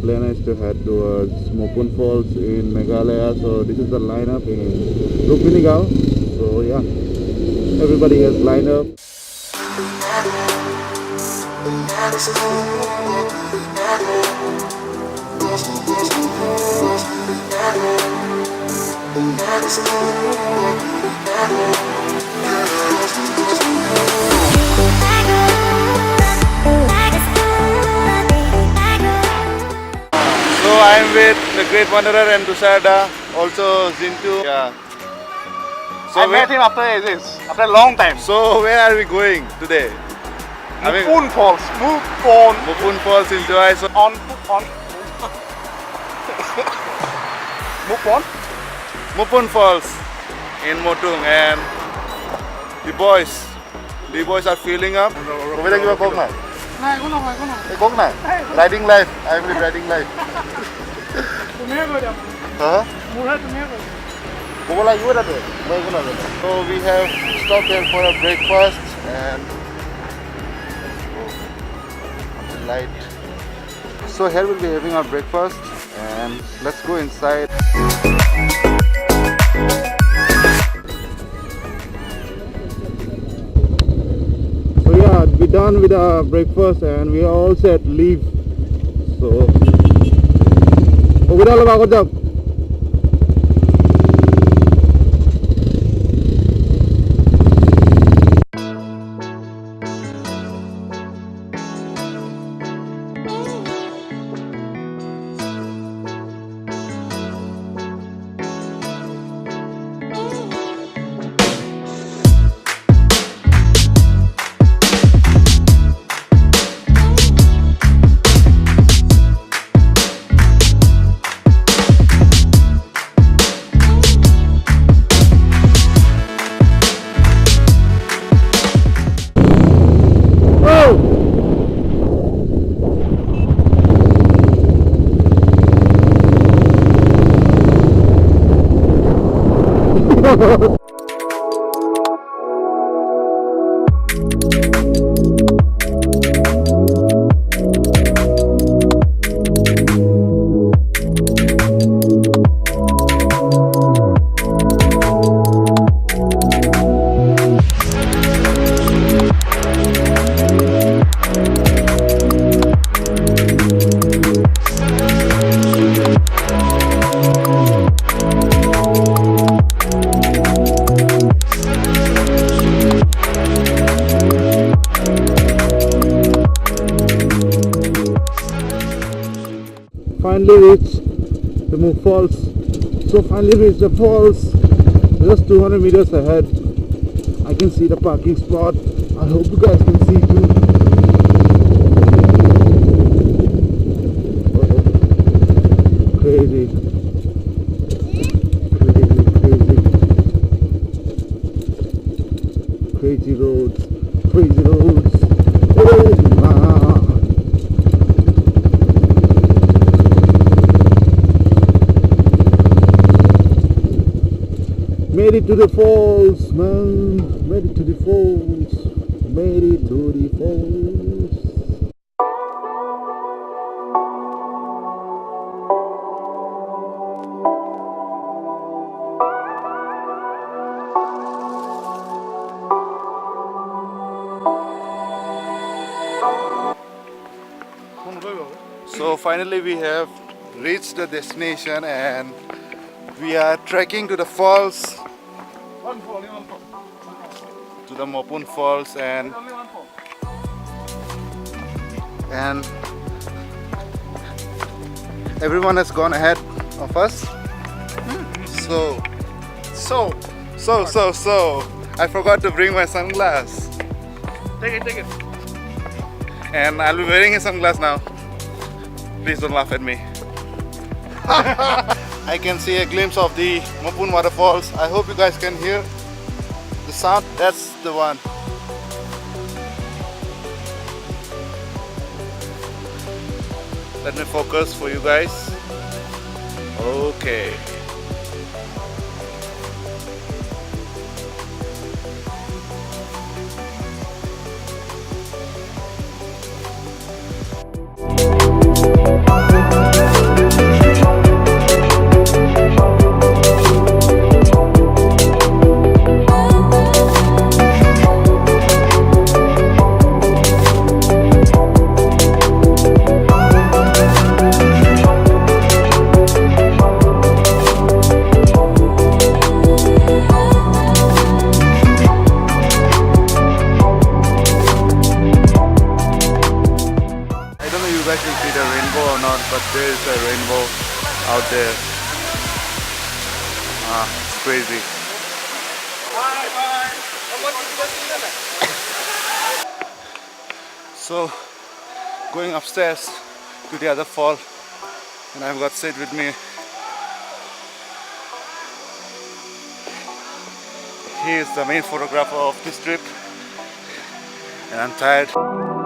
plan is to head towards Moopun Falls in Meghalaya. So this is the lineup in Rupinigao. So yeah, everybody has lined up. So I am with the Great Wanderer and Tusarda, also Zintu. Yeah. So I met him after a long time. So where are we going today? Moopun Falls. Moopun Falls in Jowai. So On Moopun Falls in Motung, and the boys are filling up. Riding life. I will riding life. Huh? So we have stopped here for a breakfast and light. So here we'll be having our breakfast and let's go inside. So yeah, we're done with our breakfast and we are all set to leave. So good job. Finally reached the Moopun Falls. So finally reached the falls. Just 200 meters ahead. I can see the parking spot. I hope you guys can see too. Crazy. Crazy roads. Crazy roads. Oh, nah. Made it to the falls, man. Made it to the falls. Made it to the falls. So finally we have reached the destination and we are trekking to the falls. To the Moopun Falls and everyone has gone ahead of us. So I forgot to bring my sunglasses. Take it. And I'll be wearing a sunglass now. Please don't laugh at me. I can see a glimpse of the Moopun Waterfalls. I hope you guys can hear the sound. That's the one. Let me focus for you guys. Okay. out there. It's crazy. So, going upstairs to the other fall, and I've got Sid with me. He is the main photographer of this trip, and I'm tired.